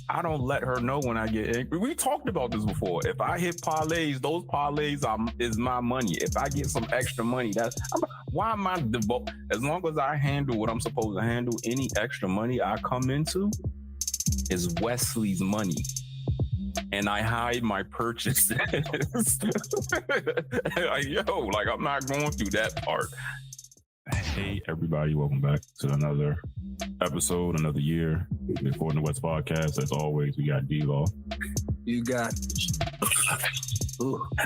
I don't let her know when I get angry. We talked about this before. If I hit parlays, those parlays is my money. If I get some extra money, why am I devote? As long as I handle what I'm supposed to handle, any extra money I come into is Wesley's money. And I hide my purchases. Like, I'm not going through that part. Hey, everybody. Welcome back to another episode, another year. Recording the West Podcast. As always, we got DeLaw. You got...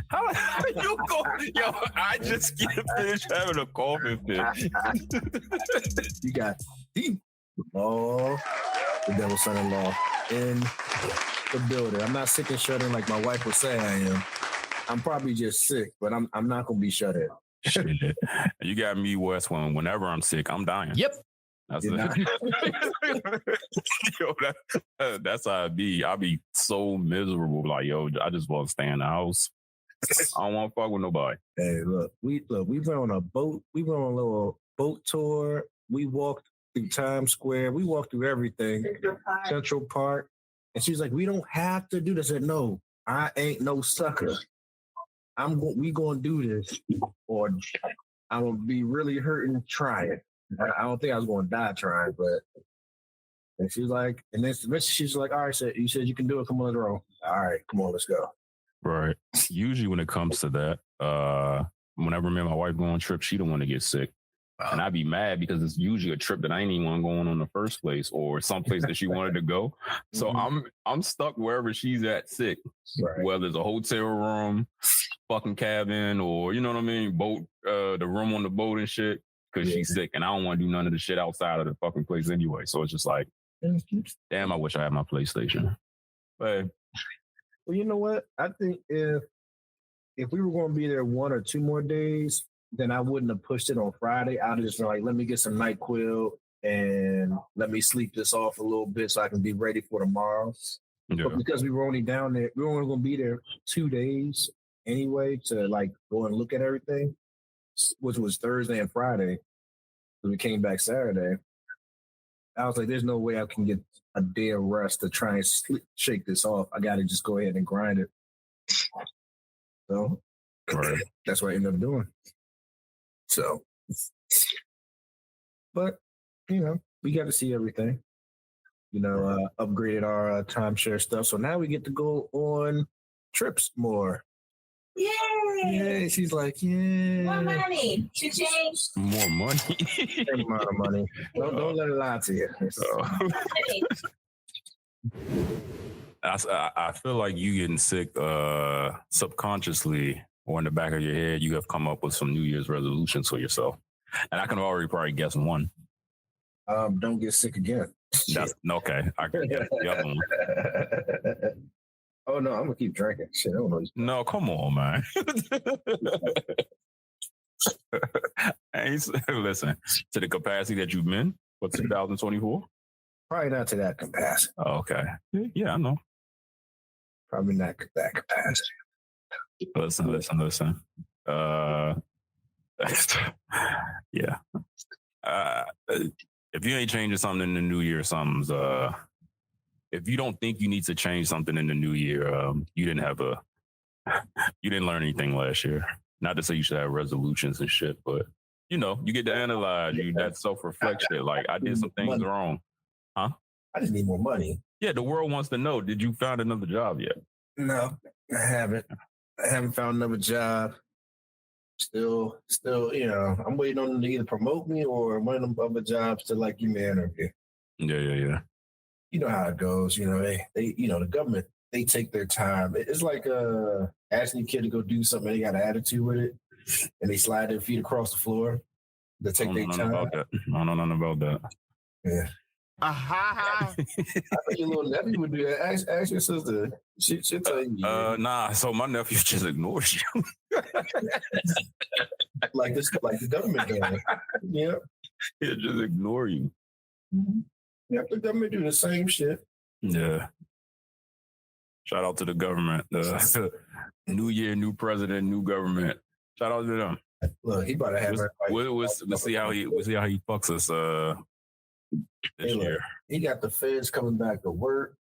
How you go? Yo, I just finished having a coughing fit. You got DeLaw, the devil's son-in-law, in the building. I'm not sick and shut in like my wife would say I am. I'm probably just sick, but I'm not going to be shut in. Shit. You got me, Wes, whenever I'm sick, I'm dying. Yep. That's it. Yo, that's how I be. I be so miserable. Like, yo, I just want to stay in the house. I don't want to fuck with nobody. Hey, look, we went on a boat. We went on a little boat tour. We walked through Times Square. We walked through everything. Central Park. And she's like, we don't have to do this. I said, no, I ain't no sucker. We gonna do this, or I'm gonna be really hurting trying. I don't think I was gonna die trying, but and she's like, and then she's like, all right, so you said you can do it. Come on, let's roll. All right, come on, let's go. Right. Usually when it comes to that, whenever me and my wife go on trips, she don't want to get sick. And I'd be mad because it's usually a trip that I ain't even want going on the first place, or someplace that she wanted to go. So I'm stuck wherever she's at sick, right. Whether it's a hotel room, fucking cabin, or you know what I mean, boat, the room on the boat and shit, because she's sick, and I don't want to do none of the shit outside of the fucking place anyway. So it's just like, damn, I wish I had my PlayStation. But well, you know what? I think if we were going to be there 1 or 2 more days, then I wouldn't have pushed it on Friday. I'd have just been like, let me get some NyQuil and let me sleep this off a little bit so I can be ready for tomorrow. Yeah. But because we were only down there, we were only going to be there 2 days anyway to like go and look at everything, which was Thursday and Friday. So we came back Saturday. I was like, there's no way I can get a day of rest to try and shake this off. I got to just go ahead and grind it. So right. That's what I ended up doing. So, but, you know, we got to see everything, upgraded our timeshare stuff. So now we get to go on trips more. Yay! Yay. She's like, yeah. More money to change. More money. Same amount of money. Don't let it lie to you. I feel like you getting sick subconsciously, or in the back of your head, you have come up with some New Year's resolutions for yourself. And I can already probably guess one. Don't get sick again. That's okay. I can guess the other one. Oh, no, I'm going to keep drinking. Shit, I don't know. No, come on, man. Listen, to the capacity that you've been, what's 2024? Probably not to that capacity. Oh, okay. Yeah, I know. Probably not that capacity. Listen. Yeah. If you ain't changing something in the new year, if you don't think you need to change something in the new year, you didn't learn anything last year. Not to say you should have resolutions and shit, but you get to analyze that self-reflection. Like, I did some things wrong. Huh? I just need more money. Yeah, the world wants to know, did you find another job yet? No, I haven't. I haven't found another job. Still, I'm waiting on them to either promote me or one of them other jobs to like give me an interview. Yeah. You know how it goes. They the government, they take their time. It's like asking a kid to go do something. They got an attitude with it, and they slide their feet across the floor. They take their time. I don't know nothing about that. Yeah. I think your little nephew would do that. Ask your sister. She'll tell you. Nah, so my nephew just ignores you. like the government does. Yeah. He'll just ignore you. Mm-hmm. Yeah, the government do the same shit. Yeah. Shout out to the government. New year, new president, new government. Shout out to them. Look, he about to have we'll see how he fucks us this year. He got the feds coming back to work.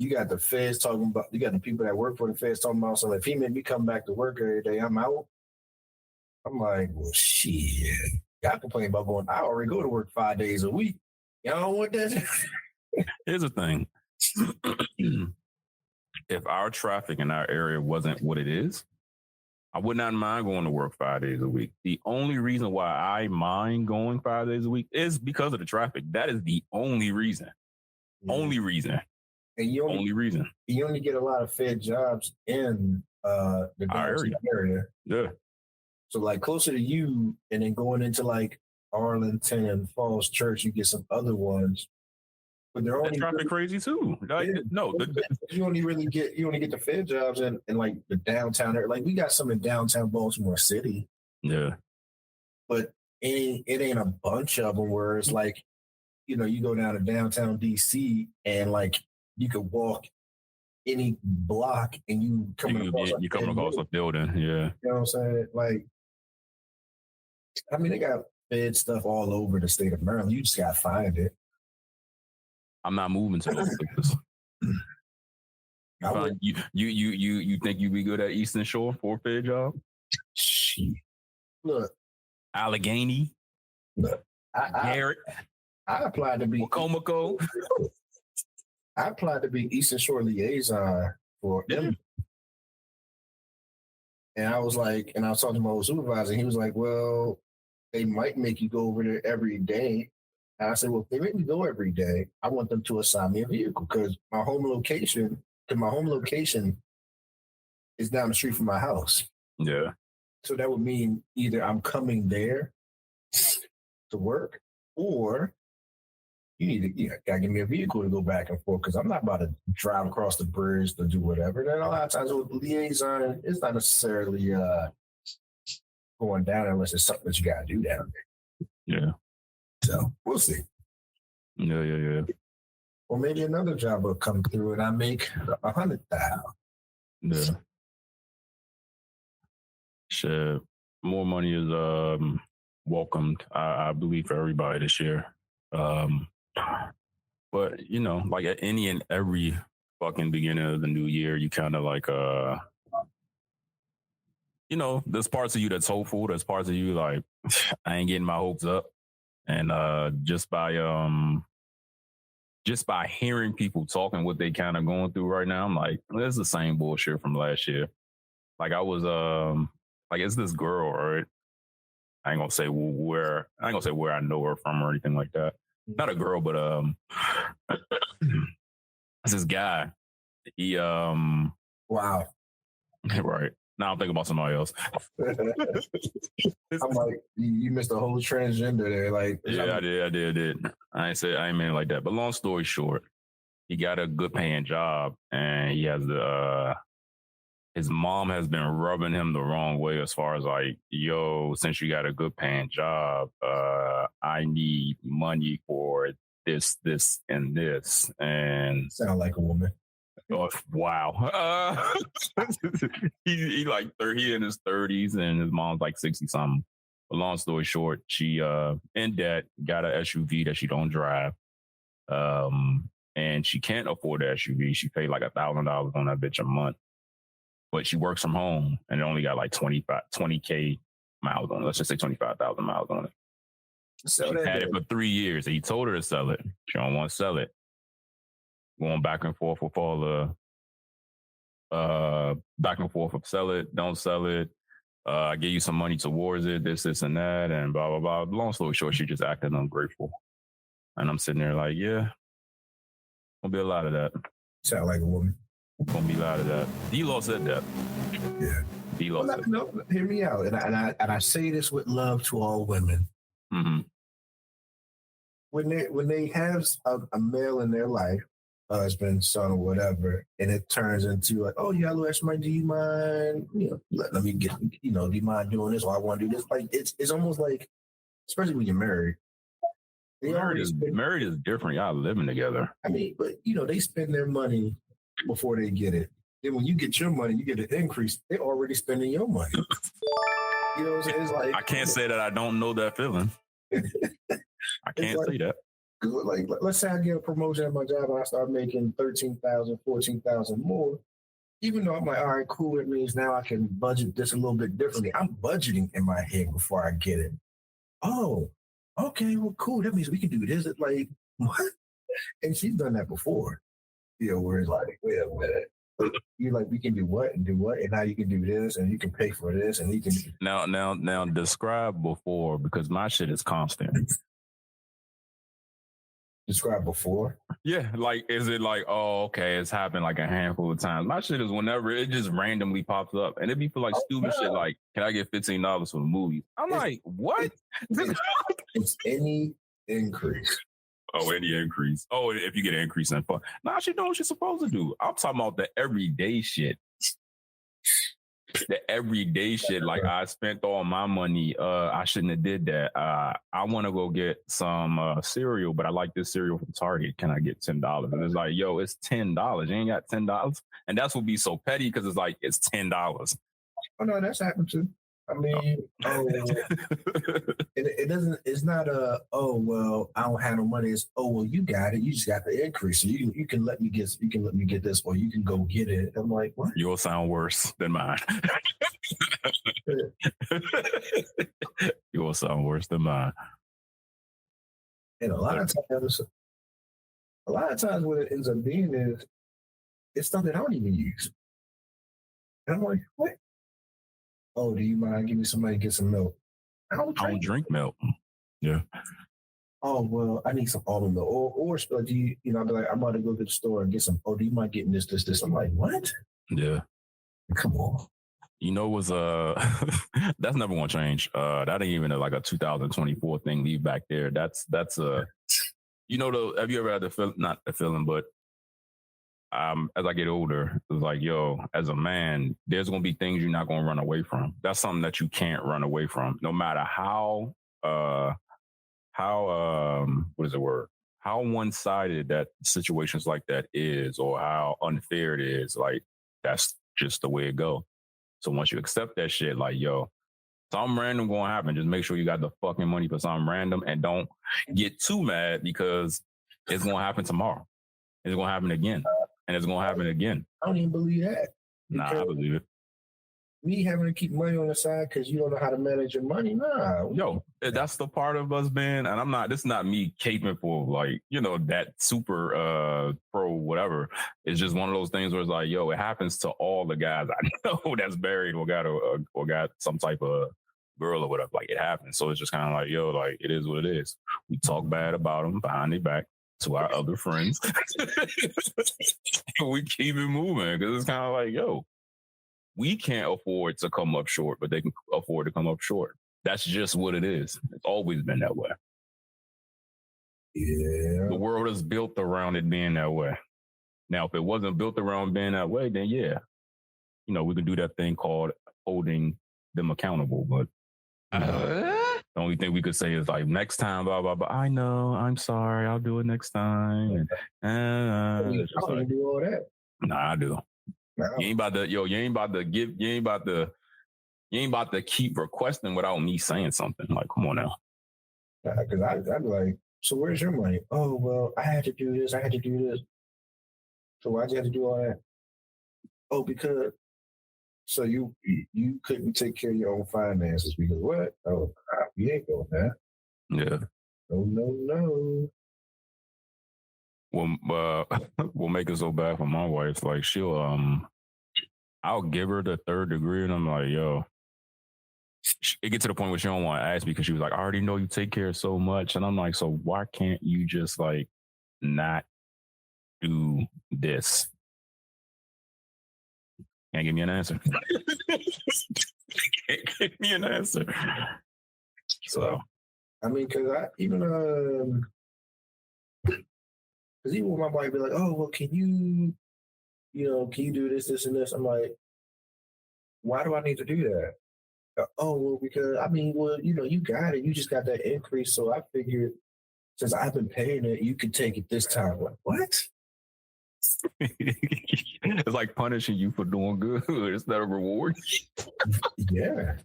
you got the feds talking about, you got the people that work for the feds talking about, so if he made me come back to work every day, I'm out. I'm like, well, shit. Y'all complain about going, I already go to work 5 days a week. Y'all don't want that? Here's the thing. If our traffic in our area wasn't what it is, I would not mind going to work 5 days a week. The only reason why I mind going 5 days a week is because of the traffic. That is the only reason. Only reason. And you only get a lot of Fed jobs in the downtown area. Yeah. So like closer to you, and then going into like Arlington and Falls Church, you get some other ones. But they're only traffic crazy too. Like, no, you only get the Fed jobs in like the downtown area. Like we got some in downtown Baltimore City. Yeah. But it ain't a bunch of them where it's like, you know, you go down to downtown DC and like you could walk any block and you coming across a building. Yeah. You know what I'm saying? Like, I mean, they got Fed stuff all over the state of Maryland. You just gotta find it. I'm not moving to those places. You think you'd be good at Eastern Shore for a Fed job? Shit. Look. Allegheny. Look. Garrett. I applied to be Wacomico. I applied to be Eastern Shore liaison for them. And I was talking to my old supervisor, and he was like, well, they might make you go over there every day. And I said, well, if they make me go every day, I want them to assign me a vehicle because my home location is down the street from my house. Yeah. So that would mean either I'm coming there to work, or you gotta give me a vehicle to go back and forth because I'm not about to drive across the bridge to do whatever. Then a lot of times with liaison, it's not necessarily going down unless it's something that you gotta do down there. Yeah. So we'll see. Yeah. Or maybe another job will come through and I make 100,000. Yeah. Shit. More money is welcomed, I believe, for everybody this year. But you know, like at any and every fucking beginning of the new year, you kind of like you know, there's parts of you that's hopeful, there's parts of you like I ain't getting my hopes up. And just by hearing people talking what they kind of going through right now, I'm like, this is the same bullshit from last year. Like I was like it's this girl, right? I ain't gonna say where I know her from or anything like that. Not a girl, but it's this guy. He wow. Right. Now I'm thinking about somebody else. I'm like, you missed the whole transgender there. Like, yeah, I did. I ain't mean it like that. But long story short, he got a good paying job, and he has his mom has been rubbing him the wrong way as far as like, yo, since you got a good paying job, I need money for this, and this, and sound like a woman. Oh, wow. he like 30, he in his 30s, and his mom's like 60 something. But long story short, she in debt, got an SUV that she don't drive. And she can't afford the SUV. She paid like $1,000 on that bitch a month. But she works from home and it only got like 20K miles on it. Let's just say 25,000 miles on it. She had it for 3 years. He told her to sell it. She don't want to sell it. Going back and forth with all the of sell it, don't sell it. I give you some money towards it, this, and that, and blah, blah, blah. Long story short, she just acted ungrateful. And I'm sitting there like, yeah, gonna be a lot of that. Sound like a woman. Gonna be a lot of that. DeLaw said that. Yeah. DeLaw said no, hear me out. And I say this with love to all women. Mm-hmm. When they have a male in their life, husband, son, or whatever, and it turns into like, oh, you got a little extra money, do you mind, let me get, do you mind doing this, or I want to do this? Like, it's almost like, especially when you're married. Married is different. Y'all living together. I mean, but, they spend their money before they get it. Then when you get your money, you get an increase. They're already spending your money. You know what I'm saying? It's like, I can't say that I don't know that feeling. I can't say that. Like, let's say I get a promotion at my job and I start making 13,000, 14,000 more. Even though I'm like, all right, cool, it means now I can budget this a little bit differently. I'm budgeting in my head before I get it. Oh, okay, well, cool. That means we can do this. It's like, what? And she's done that before. Where it's like, wait a minute. You're like, we can do what and do what, and now you can do this, and you can pay for this, and you can. Now, describe before, because my shit is constant. Describe before. Yeah, like, is it like, oh, okay, it's happened like a handful of times. My shit is whenever it just randomly pops up, and it be for like stupid shit like, can I get $15 for the movie? I'm like, what? It's any increase. Oh, any increase. Oh, if you get an increase in fun. Nah, she doing what she's supposed to do. I'm talking about the everyday shit. The everyday shit. Like, I spent all my money. I shouldn't have did that. I want to go get some cereal, but I like this cereal from Target. Can I get $10? And it's like, yo, it's $10. You ain't got $10. And that's what be so petty, because it's like, it's $10. Oh no, that's happened too. I mean, it doesn't. It's not a. Oh well, I don't have no money. It's well, you got it. You just got the increase. So you can let me get. You can let me get this, or you can go get it. I'm like, what? You'll sound worse than mine. You'll sound worse than mine. And a lot of times, what it ends up being is, it's stuff that I don't even use. And I'm like, what? Oh, do you mind giving me some money to get some milk? I don't drink milk. Yeah. Oh, well, I need some almond milk. Or do you, I'll be like, I'm about to go to the store and get some. Oh, do you mind getting this? I'm like, what? Yeah. Come on. Was that's never gonna change. That ain't even like a 2024 thing. Leave back there. That's have you ever had the feeling? Not the feeling, but as I get older, it's like, yo, as a man, there's going to be things you're not going to run away from. That's something that you can't run away from, no matter how what is the word? How one-sided that situations like that is, or how unfair it is. Like, that's just the way it goes. So once you accept that shit, like, yo, something random going to happen. Just make sure you got the fucking money for something random, and don't get too mad, because it's going to happen tomorrow. It's going to happen again. And it's going to happen again. I don't even believe that. Nah, I believe it. Me having to keep money on the side because you don't know how to manage your money? Nah. Yo, that's the part of us being, and this is not me caping for, like, that super pro whatever. It's just one of those things where it's like, yo, it happens to all the guys I know that's married or got some type of girl or whatever. Like, it happens. So it's just kind of like, yo, like, it is what it is. We talk bad about them behind their back to our other friends. We keep it moving, because it's kind of like, yo, we can't afford to come up short, but they can afford to come up short. That's just what it is. It's always been that way. Yeah. The world is built around it being that way. Now, if it wasn't built around being that way, then yeah, we can do that thing called holding them accountable. But the only thing we could say is like, next time, blah, blah, blah. I know, I'm sorry, I'll do it next time. I don't do all that. Nah, I do. No. You ain't about to keep requesting without me saying something. Like, come on now. Because I'd be like, so where's your money? Oh, well, I had to do this. So why'd you have to do all that? Oh, because so you couldn't take care of your own finances because what? Oh, you ain't going there. Yeah. No. Well, will make it so bad for my wife. Like, I'll give her the third degree, and I'm like, yo. It gets to the point where she don't want to ask me, because she was like, I already know you take care of so much, and I'm like, so why can't you just like not do this? Can't give me an answer. Can't give me an answer. So, I mean, because even when my wife be like, oh, well, can you do this, and this? I'm like, why do I need to do that? Oh, well, because, you got it. You just got that increase. So I figured, since I've been paying it, you could take it this time. Like, what? It's like punishing you for doing good. It's not a reward. Yeah.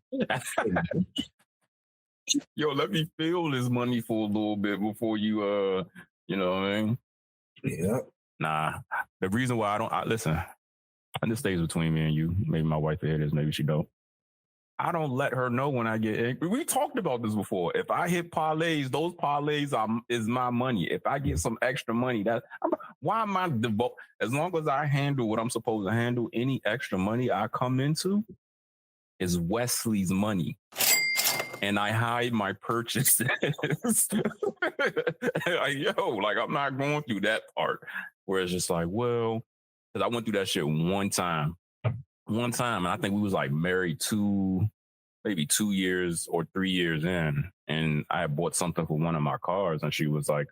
Yo, let me feel this money for a little bit before you you know what I mean? Yeah. Nah. The reason why listen, and this stays between me and you. Maybe my wife will hear this, maybe she don't. I don't let her know when I get angry. We talked about this before. If I hit parlays, those parlays is my money. If I get some extra money, why am I as long as I handle what I'm supposed to handle, any extra money I come into is Wesley's money. And I hide my purchases. Like I'm not going through that part where it's just like, well, because I went through that shit one time, and I think we was like married maybe 2 years or 3 years in, and I had bought something for one of my cars, and she was like,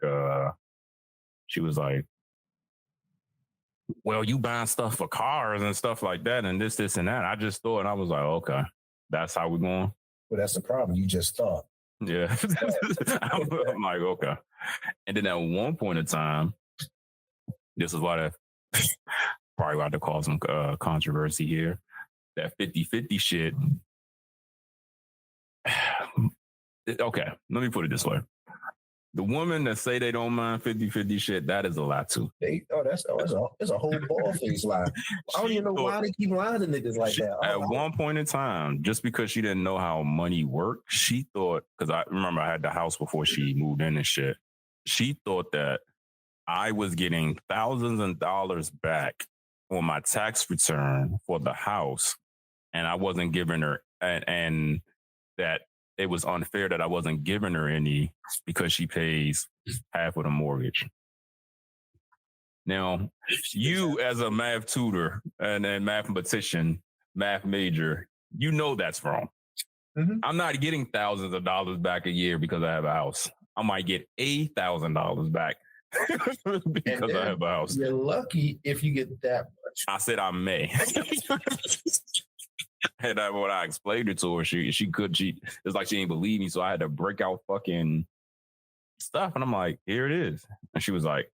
well, you buying stuff for cars and stuff like that, and this, and that. I just thought, and I was like, okay, that's how we're going. Well, that's the problem. You just thought. Yeah. I'm like, okay. And then at one point in time, this is why that probably about to cause some controversy here. That 50-50 shit. Okay, let me put it this way. The women that say they don't mind 50-50 shit, that is a lie too. It's a whole ball face lie. I don't even know why they keep lying to niggas like that. At one point in time, just because she didn't know how money worked, she thought, because I remember I had the house before she moved in and shit. She thought that I was getting thousands of dollars back on my tax return for the house, and I wasn't giving her, and that it was unfair that I wasn't giving her any because she pays half of the mortgage. Now, you as a math tutor and a mathematician, math major, you know that's wrong. Mm-hmm. I'm not getting thousands of dollars back a year because I have a house. I might get $8,000 back because I have a house. You're lucky if you get that much. I said I may. And when I explained it to her, she it's like she didn't believe me. So I had to break out fucking stuff. And I'm like, here it is. And she was like,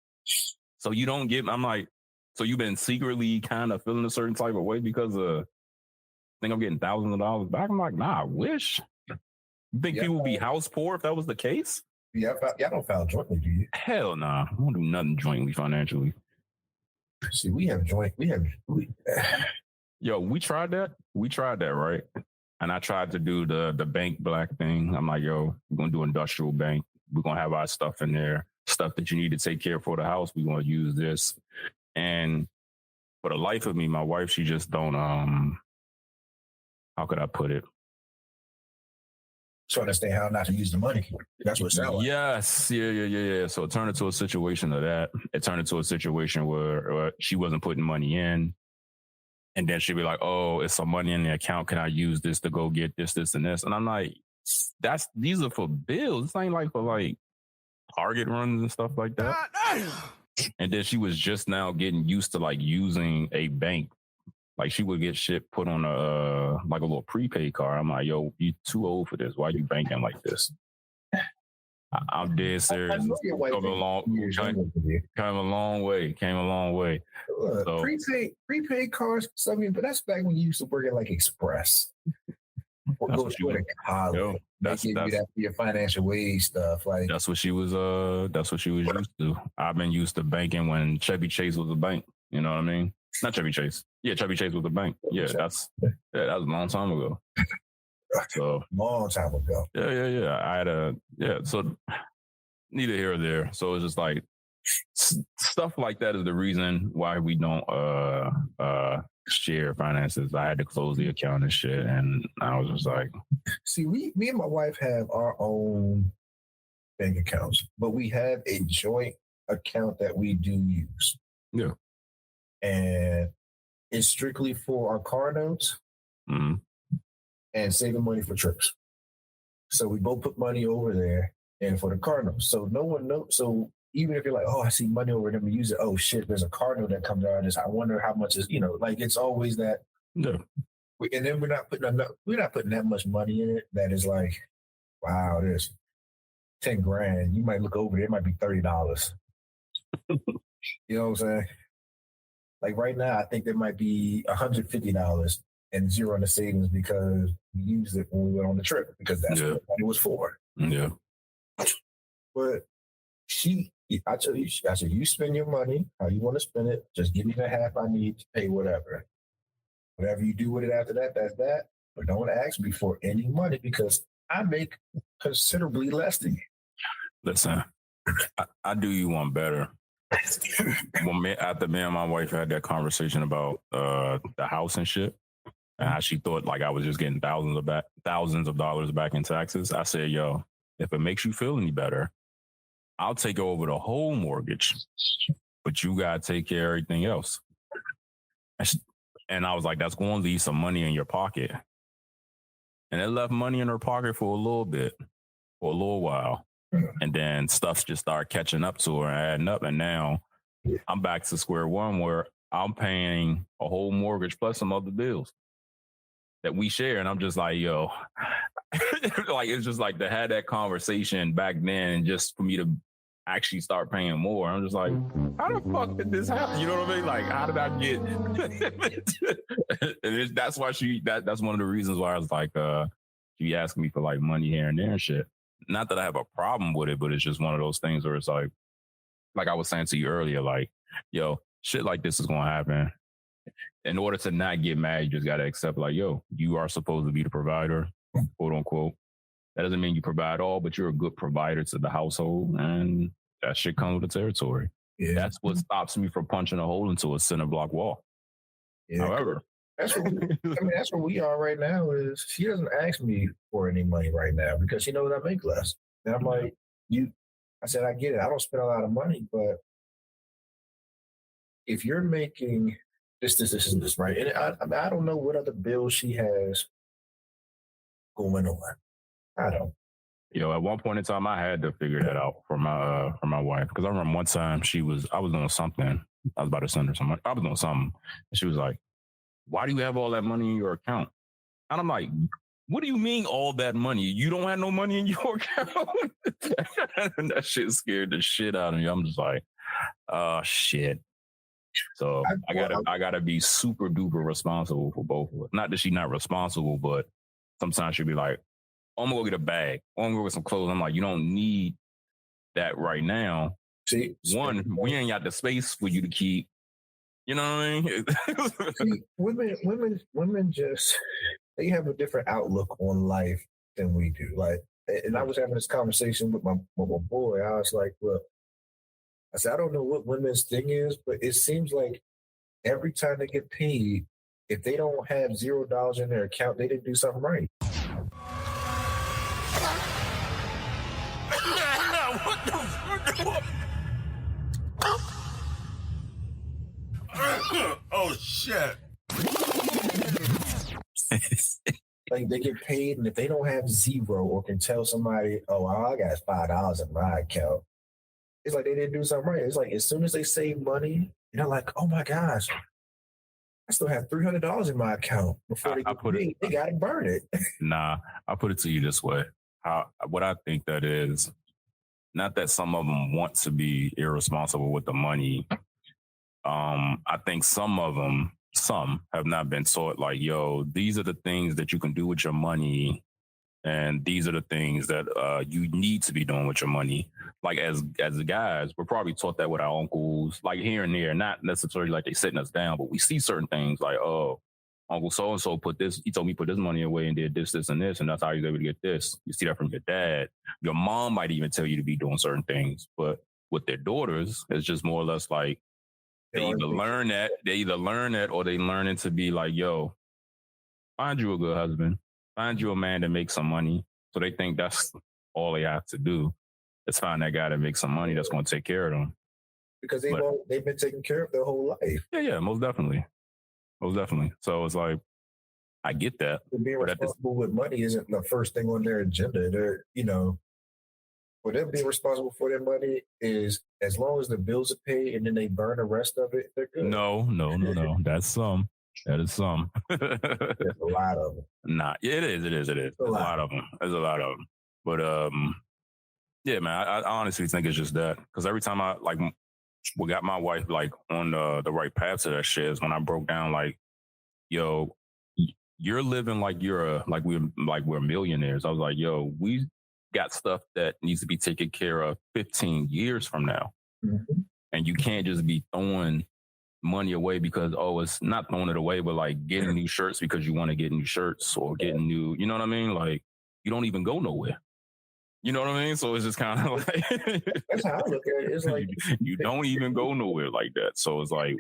so you don't get, I'm like, so you've been secretly kind of feeling a certain type of way because I think I'm getting thousands of dollars back. I'm like, nah, I wish. You think people would be house poor if that was the case? Yeah, y'all don't file jointly, do you? Hell nah. I don't do nothing jointly financially. See, Yo, we tried that. Right? And I tried to do the bank black thing. I'm like, yo, we're going to do industrial bank. We're going to have our stuff in there. Stuff that you need to take care of for the house. We're going to use this. And for the life of me, my wife, she just don't, how could I put it? So understand how not to use the money. That's what it sounds like. Yes. Yeah. So it turned into a situation of that. It turned into a situation where she wasn't putting money in. And then she'd be like, oh, it's some money in the account. Can I use this to go get this, and this? And I'm like, these are for bills. This ain't like for like Target runs and stuff like that. And then she was just now getting used to like using a bank. Like she would get shit put on like a little prepaid card. I'm like, yo, you too old for this. Why are you banking like this? I'm dead serious. Came a long way. So, prepaid cards, but that's back when you used to work at like Express. That's what she was. That's you that for your financial aid stuff. Like that's what she was used to. I've been used to banking when Chevy Chase was a bank. You know what I mean? Not Chevy Chase. Yeah, Chevy Chase was a bank. Yeah, that was a long time ago. So long time ago. Yeah. I had so neither here or there. So it's just like stuff like that is the reason why we don't share finances. I had to close the account and shit, and I was just like, see, me and my wife have our own bank accounts, but we have a joint account that we do use. Yeah. And it's strictly for our car notes and saving money for trips. So we both put money over there and for the car notes. So no one knows. So even if you're like, oh, I see money over there, we use it. Oh shit, there's a car note that comes out of this. I wonder how much is, like it's always that. Yeah. And then we're not putting that much money in it. That is like, wow, there's $10,000. You might look over there, it might be $30. You know what I'm saying? Like right now, I think there might be $150 and zero in the savings because we used it when we went on the trip because that's what the money was for. Yeah. But I said, you spend your money how you want to spend it. Just give me the half I need to pay whatever. Whatever you do with it after that, that's that. But don't ask me for any money because I make considerably less than you. Listen, I do you one better. After me and my wife had that conversation about the house and shit, and how she thought like I was just getting thousands of dollars back in taxes, I said, yo, if it makes you feel any better, I'll take over the whole mortgage, but you gotta take care of everything else. And I was like, that's going to leave some money in your pocket. And it left money in her pocket for a little bit, for a little while. And then stuff just started catching up to her and adding up. And now I'm back to square one where I'm paying a whole mortgage plus some other bills that we share. And I'm just like, yo, like, it's just like to have that conversation back then and just for me to actually start paying more. I'm just like, how the fuck did this happen? You know what I mean? Like, how did I get? And that's why that's one of the reasons why I was like, she asking me for like money here and there and shit. Not that I have a problem with it, but it's just one of those things where it's like I was saying to you earlier, like, yo, shit like this is going to happen. In order to not get mad, you just got to accept like, yo, you are supposed to be the provider, quote unquote. That doesn't mean you provide all, but you're a good provider to the household, and that shit comes with the territory. Yeah. That's what stops me from punching a hole into a cinder block wall. Yeah. However, that's where we are right now. Is she doesn't ask me for any money right now because she knows I make less, and I'm like, I said I get it. I don't spend a lot of money, but if you're making this, and this, right? And I don't know what other bills she has going on. I don't. Yo, at one point in time, I had to figure that out for my wife because I remember one time I was doing something. I was about to send her some money. I was doing something, and she was like, "Why do you have all that money in your account?" And I'm like, "What do you mean all that money? You don't have no money in your account?" And that shit scared the shit out of me. I'm just like, "Oh shit." So I gotta be super duper responsible for both of us. Not that she's not responsible, but sometimes she'll be like, I'm gonna go get a bag. I'm gonna go get some clothes. I'm like, you don't need that right now. See, we ain't got the space for you to keep. You know what I mean? See, women just they have a different outlook on life than we do. Like, and I was having this conversation with my boy. I was like, look, I said, I don't know what women's thing is, but it seems like every time they get paid, if they don't have $0 in their account, they didn't do something right. What the fuck? Oh shit. Like they get paid, and if they don't have zero or can tell somebody, oh, I got $5 in my account, it's like they didn't do something right. It's like as soon as they save money, they're like, oh my gosh, I still have $300 in my account. Before they get paid, they got to burn it. Nah, I'll put it to you this way. What I think that is, not that some of them want to be irresponsible with the money. I think some have not been taught like, yo, these are the things that you can do with your money. And these are the things that you need to be doing with your money. Like as guys, we're probably taught that with our uncles, like here and there, not necessarily like they sitting us down, but we see certain things like, oh, Uncle so-and-so he told me put this money away and did this, and this, and that's how he was able to get this. You see that from your dad. Your mom might even tell you to be doing certain things, but with their daughters, it's just more or less like they either learn that or they learn it to be like, yo, find you a good husband. Find you a man that makes some money. So they think that's all they have to do is find that guy that makes some money that's going to take care of them. Because they've been taken care of their whole life. Yeah, most definitely. So it's like, I get that. Being responsible with money isn't the first thing on their agenda. They're, for them being responsible for their money is as long as the bills are paid and then they burn the rest of it, they're good. No. That's some. That is some. There's a lot of them. Nah, yeah, it is. There's a lot of them. But yeah, man, I honestly think it's just that because every time we got my wife like on the right path to that shit is when I broke down like, yo, you're living like we're millionaires. I was like, yo, we got stuff that needs to be taken care of 15 years from now. Mm-hmm. And you can't just be throwing money away because, it's not throwing it away, but like getting new shirts because you want to get new shirts or getting new, you know what I mean? Like, you don't even go nowhere. You know what I mean? So it's just kind of like that's how I look at it. It's like you don't even go nowhere like that. So it's like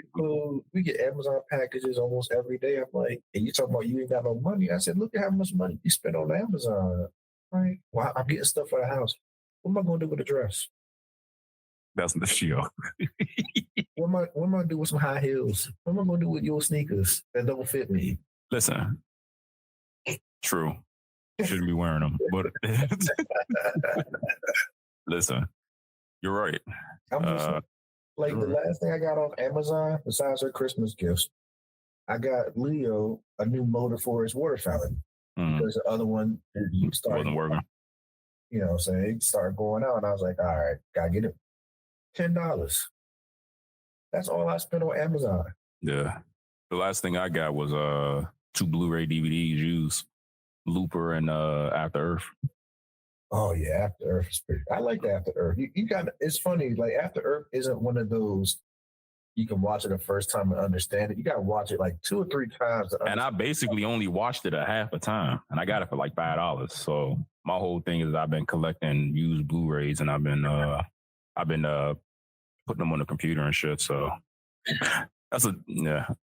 we get Amazon packages almost every day. I'm like, and you talking about you ain't got no money? I said, look at how much money you spend on Amazon. Right? Well, I'm getting stuff for the house. What am I going to do with a dress? That's the show. What am I going to do with some high heels? What am I going to do with your sneakers that don't fit me? Listen, true. Shouldn't be wearing them, but listen, you're right. I'm just like the last thing I got off Amazon, besides her Christmas gifts, I got Leo a new motor for his water fountain because the other one wasn't working. You know what I'm saying? It started going out, and I was like, all right, gotta get it. $10. That's all I spent on Amazon. Yeah. The last thing I got was 2 Blu-ray DVDs used. Looper and After Earth. Oh yeah, After Earth is pretty. I like the After Earth. You got. It's funny. Like After Earth isn't one of those you can watch it the first time and understand it. You got to watch it like 2 or 3 times. And I basically only watched it a half a time, and I got it for like $5. So my whole thing is I've been collecting used Blu-rays, and I've been putting them on the computer and shit. So that's a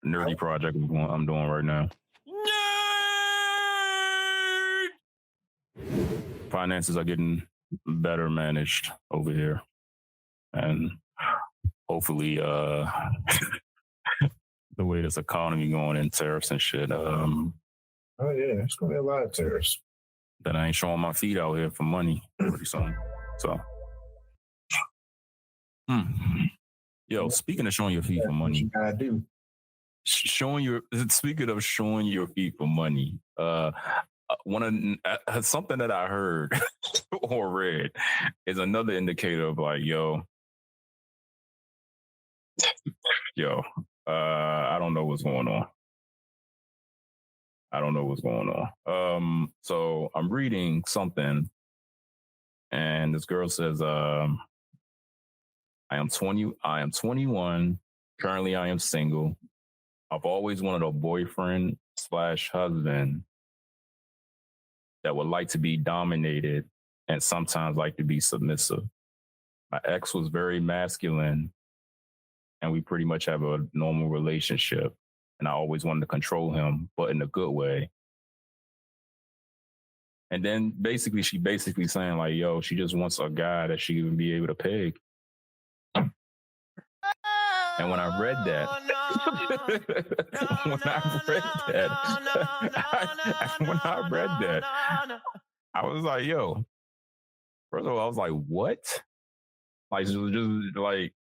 nerdy project I'm doing right now. Finances are getting better managed over here, and hopefully the way this economy going in tariffs and shit, oh yeah, it's gonna be a lot of tariffs that I ain't showing my feet out here for money pretty soon. So yo, speaking of showing your feet for money, I do speaking of showing your feet for money, something that I heard or read is another indicator of like, I don't know what's going on. So I'm reading something, and this girl says, I am 21. Currently, I am single. I've always wanted a boyfriend/husband that would like to be dominated and sometimes like to be submissive. My ex was very masculine, and we pretty much have a normal relationship. And I always wanted to control him, but in a good way. And then she basically saying like, she just wants a guy that she can be able to peg. And when I read that, I was like, first of all, I was like, what? Like, just like,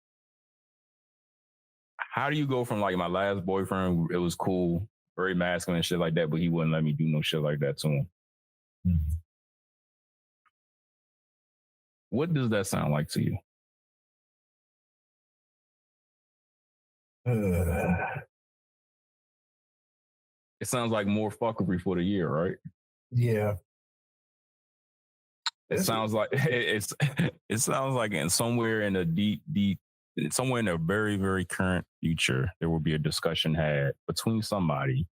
how do you go from like my last boyfriend, it was cool, very masculine and shit like that, but he wouldn't let me do no shit like that to him? Mm-hmm. What does that sound like to you? It sounds like more fuckery for the year, right? Yeah. It sounds like it sounds like somewhere in a somewhere in a very, very current future, there will be a discussion had between somebody,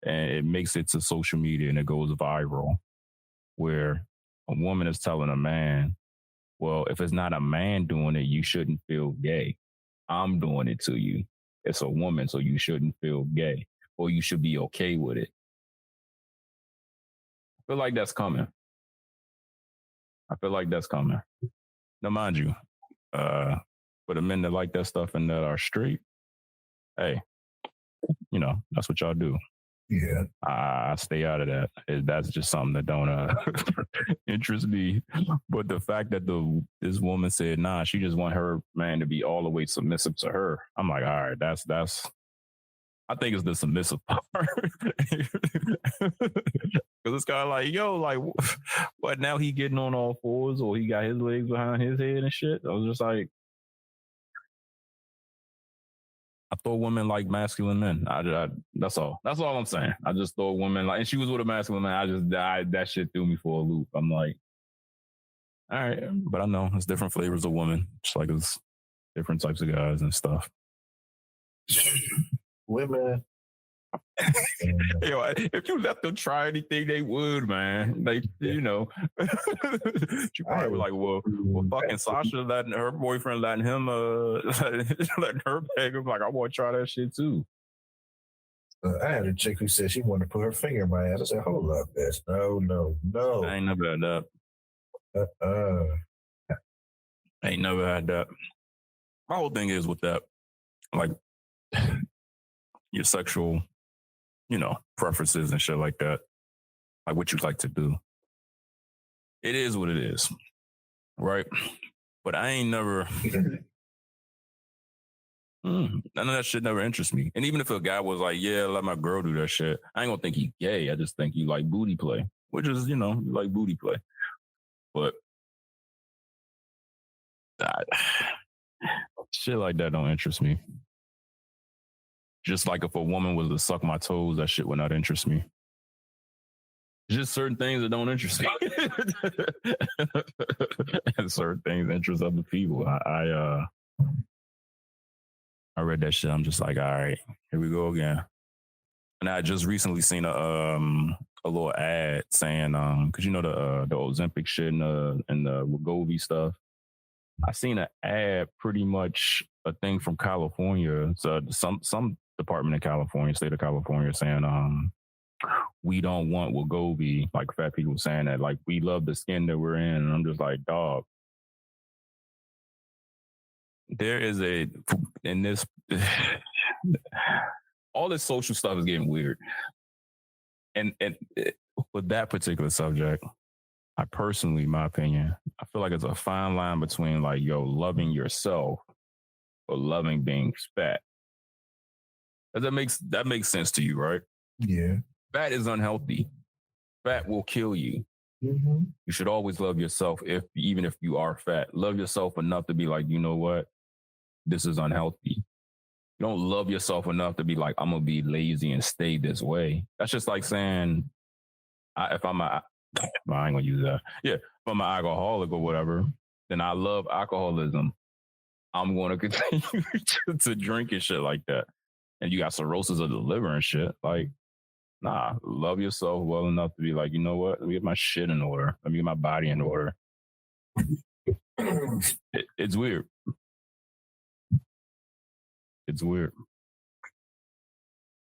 and it makes it to social media and it goes viral, where a woman is telling a man, well, if it's not a man doing it, you shouldn't feel gay. I'm doing it to you. It's a woman, so you shouldn't feel gay, or you should be okay with it. I feel like that's coming. Now, mind you, for the men that like that stuff and that are straight, hey, that's what y'all do. Yeah. I stay out of that. That's just something that don't interest me. But the fact that this woman said, nah, she just want her man to be all the way submissive to her. I'm like, all right, that's I think it's the submissive part. Because it's kind of like, like, what, now he getting on all fours, or he got his legs behind his head and shit? I was just like, I thought women like masculine men. That's all. That's all I'm saying. I just thought women like, and she was with a masculine man. I just died. That shit threw me for a loop. I'm like, all right, but I know it's different flavors of women, just like it's different types of guys and stuff. Women. Yo, if you let them try anything, they would, man. Like, you know, she probably was like, well, fucking Sasha letting her boyfriend letting him letting her beg him. Like, I want to try that shit too. I had a chick who said she wanted to put her finger in my ass. I said, hold up, bitch. No. I ain't never had that. I ain't never had that. My whole thing is with that, like, your sexual, you know, preferences and shit like that, like what you like to do. It is what it is, right? But I ain't never, none of that shit never interests me. And even if a guy was like, yeah, let my girl do that shit, I ain't gonna think he gay. I just think he like booty play, which is, you know, you like booty play. But shit like that don't interest me. Just like if a woman was to suck my toes, that shit would not interest me. Just certain things that don't interest me. And certain things interest other people. I read that shit. I'm just like, all right, here we go again. And I just recently seen a little ad saying, cause you know the Ozempic shit and the Wegovy stuff. I seen an ad, pretty much a thing from California. So some department in California, state of California, saying, we don't want Wegovy, like fat people saying that, like, we love the skin that we're in. And I'm just like, dog, there is all this social stuff is getting weird. And with that particular subject, I personally, my opinion, I feel like it's a fine line between like, yo, loving yourself or loving being fat. That makes sense to you, right? Yeah. Fat is unhealthy. Fat will kill you. Mm-hmm. You should always love yourself, even if you are fat. Love yourself enough to be like, you know what? This is unhealthy. You don't love yourself enough to be like, I'm gonna be lazy and stay this way. That's just like saying, I ain't gonna use that. Yeah, if I'm an alcoholic or whatever, then I love alcoholism. I'm gonna continue to drink and shit like that. And you got cirrhosis of the liver and shit. Like, nah, love yourself well enough to be like, you know what? Let me get my shit in order. Let me get my body in order. It's weird. It's weird.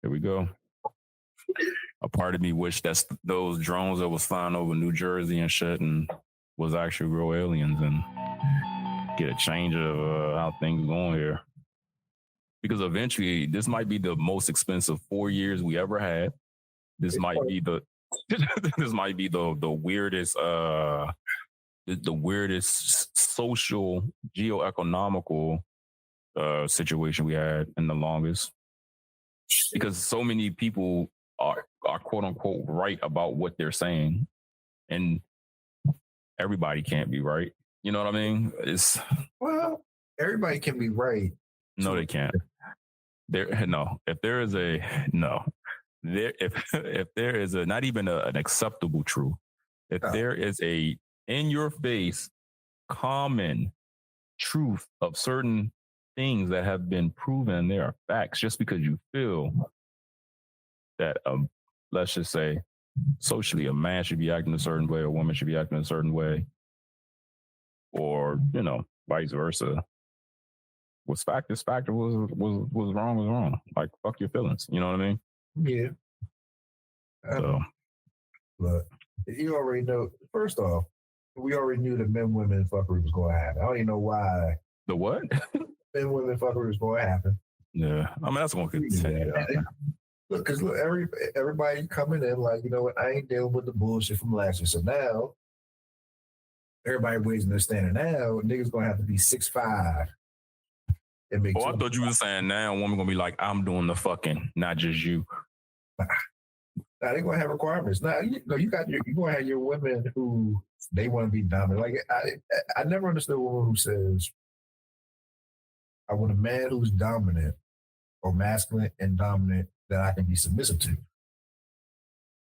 Here we go. A part of me wished that those drones that was flying over New Jersey and shit and was actually real aliens and get a change of how things going here. Because eventually, this might be the most expensive 4 years we ever had. This might be the weirdest the weirdest social geoeconomical situation we had in the longest. Because so many people are quote unquote right about what they're saying, and everybody can't be right. You know what I mean? Well, everybody can be right. No, they can't. If there is a not even an acceptable truth, if there is a in your face common truth of certain things that have been proven, there are facts, just because you feel that let's just say socially a man should be acting a certain way, a woman should be acting a certain way, or vice versa. What's fact is fact. Was wrong. Like, fuck your feelings. You know what I mean? Yeah. So, but you already know. First off, we already knew that men-women fuckery was going to happen. I don't even know why. The what? Men-women fuckery was going to happen. Yeah, I mean that's going to continue. Look, because everybody coming in like, you know what? I ain't dealing with the bullshit from last year. So now, everybody raising their standard. Now, niggas going to have to be 6'5". I thought you were saying now a woman gonna be like, I'm doing the fucking, not just you. Now they're gonna have requirements. Now you're gonna have your women who they want to be dominant. Like I never understood a woman who says, I want a man who's dominant, or masculine and dominant that I can be submissive to.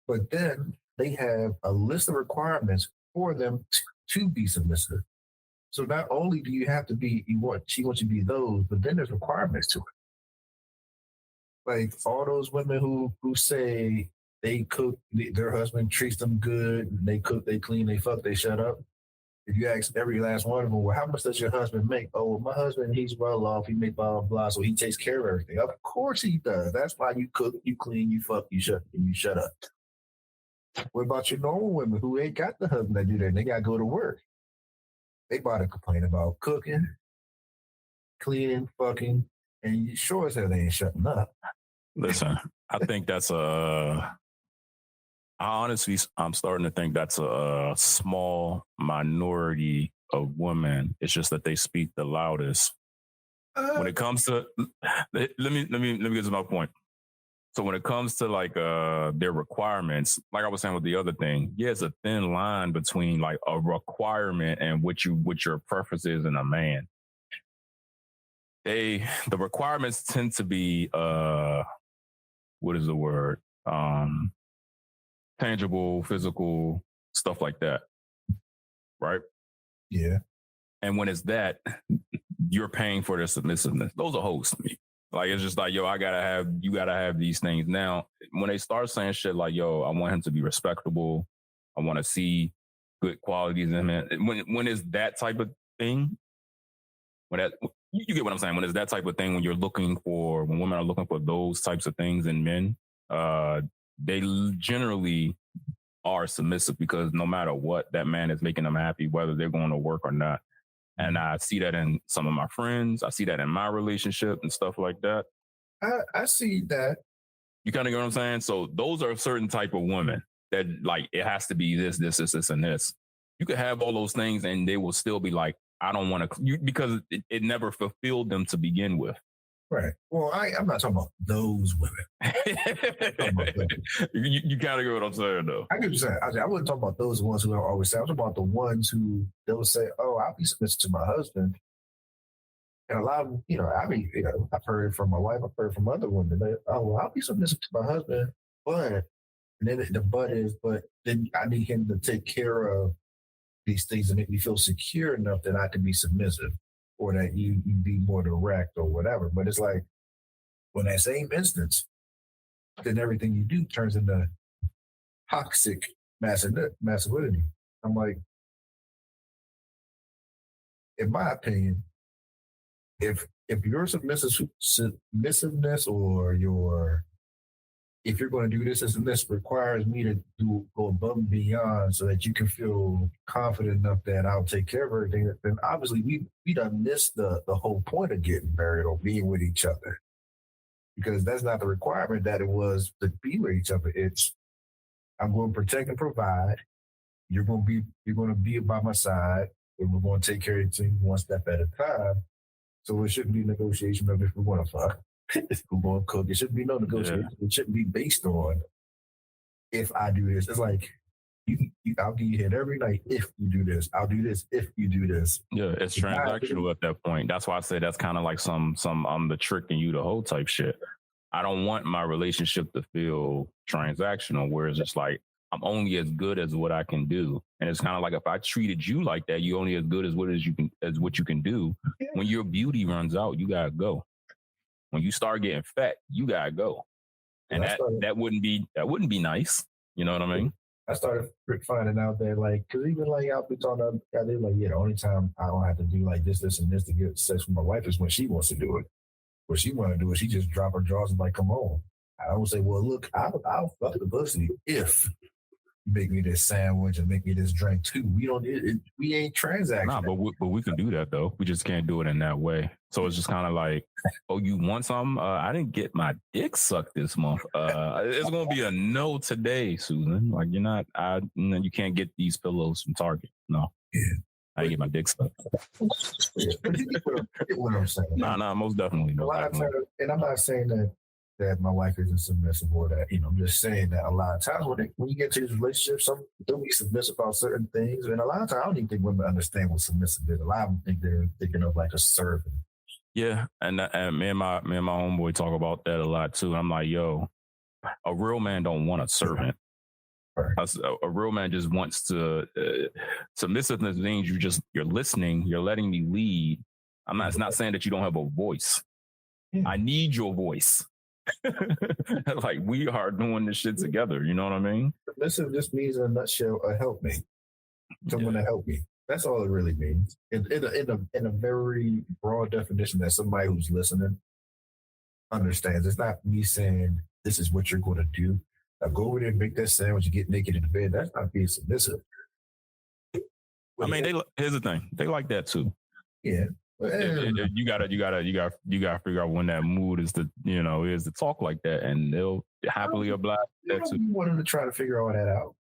But then they have a list of requirements for them to be submissive. So not only do you have to be, she wants you to be those, but then there's requirements to it. Like all those women who say they cook, their husband treats them good, they cook, they clean, they fuck, they shut up. If you ask every last one of them, well, how much does your husband make? Oh, well, my husband, he's well off. He make blah, blah, blah. So he takes care of everything. Of course he does. That's why you cook, you clean, you fuck, you shut up. What about your normal women who ain't got the husband that do that? And they got to go to work. They about to complain about cooking, cleaning, fucking, and you sure as hell they ain't shutting up. Listen, I think that's I'm starting to think that's a small minority of women. It's just that they speak the loudest. When it comes to, let me get to my point. So when it comes to like their requirements, like I was saying with the other thing, yeah, it's a thin line between like a requirement and what your preference is in a man. The requirements tend to be what is the word? Tangible, physical, stuff like that. Right? Yeah. And when it's that, you're paying for their submissiveness. Those are hoes to me. Like, it's just like, yo, you gotta have these things. Now, when they start saying shit like, yo, I want him to be respectable. I want to see good qualities in him. When it's that type of thing, you get what I'm saying? When it's that type of thing, when women are looking for those types of things in men, they generally are submissive because no matter what, that man is making them happy, whether they're going to work or not. And I see that in some of my friends. I see that in my relationship and stuff like that. I see that. You kind of get what I'm saying? So those are a certain type of women that like, it has to be this, and this. You could have all those things and they will still be like, I don't want to, because it never fulfilled them to begin with. Right. Well, I'm not talking about those women. You kind of get what I'm saying, though. I get what you're saying. I wasn't talking about those ones who always say. I'm talking about the ones who they'll say, "Oh, I'll be submissive to my husband." And a lot of them, I've heard it from my wife. I've heard it from other women. Oh, well, I'll be submissive to my husband, but and then the but is, but then I need him to take care of these things that make me feel secure enough that I can be submissive. Or that you be more direct or whatever. But it's like, when that same instance, then everything you do turns into toxic masculinity. I'm like, in my opinion, if your submissiveness or if you're going to do this and this requires me to go above and beyond so that you can feel confident enough that I'll take care of everything, then obviously we done missed the whole point of getting married or being with each other. Because that's not the requirement that it was to be with each other. It's, I'm going to protect and provide. You're going to be by my side, and we're going to take care of things one step at a time. So it shouldn't be negotiation of if we want to fuck. If we're going to cook, it shouldn't be no negotiation. Yeah. It shouldn't be based on if I do this. It's like, I'll give you head every night if you do this. I'll do this if you do this. Yeah, it's transactional at that point. That's why I say that's kind of like some the tricking you the whole type shit. I don't want my relationship to feel transactional, where it's just like, I'm only as good as what I can do. And it's kind of like, if I treated you like that, you only as good as what you can do. Yeah. When your beauty runs out, you gotta go. When you start getting fat, you gotta go. And that wouldn't be nice. You know what I mean? I started finding out that, like, because even like I'll be talking to guys, they're like, yeah, the only time I don't have to do like this, and this to get sex with my wife is when she wants to do it. What she want to do is she just drop her drawers and like, come on. I don't say, well, look, I'll fuck the pussy if you make me this sandwich and make me this drink too. We ain't transacting. Nah, but we can do that though. We just can't do it in that way. So it's just kind of like, oh, you want something? I didn't get my dick sucked this month. It's gonna be a no today, Susan. Like, you can't get these pillows from Target. No. Yeah. I didn't get my dick sucked. Yeah. You get what I'm saying. Nah, most definitely. A lot of times, and I'm not saying that my wife isn't submissive or that, I'm just saying that a lot of times when you get to these relationships, they'll be submissive about certain things. And a lot of times, I don't even think women understand what submissive is. A lot of them think they're thinking of like a servant. Yeah, and me and my homeboy talk about that a lot too. I'm like, yo, a real man don't want a servant. Right. A real man just wants to. Submissiveness means you're listening, you're letting me lead. It's not saying that you don't have a voice. Yeah. I need your voice. Like we are doing this shit together. You know what I mean? Submissive just means in a nutshell, a helpmate. Someone to help me. That's all it really means. In a very broad definition that somebody who's listening understands. It's not me saying this is what you're going to do. Now go over there and make that sandwich and get naked in the bed. That's not being submissive. I mean, here's the thing. They like that too. Yeah. You gotta figure out when that mood is to talk like that, and they'll happily oblige that too. You want them to try to figure all that out.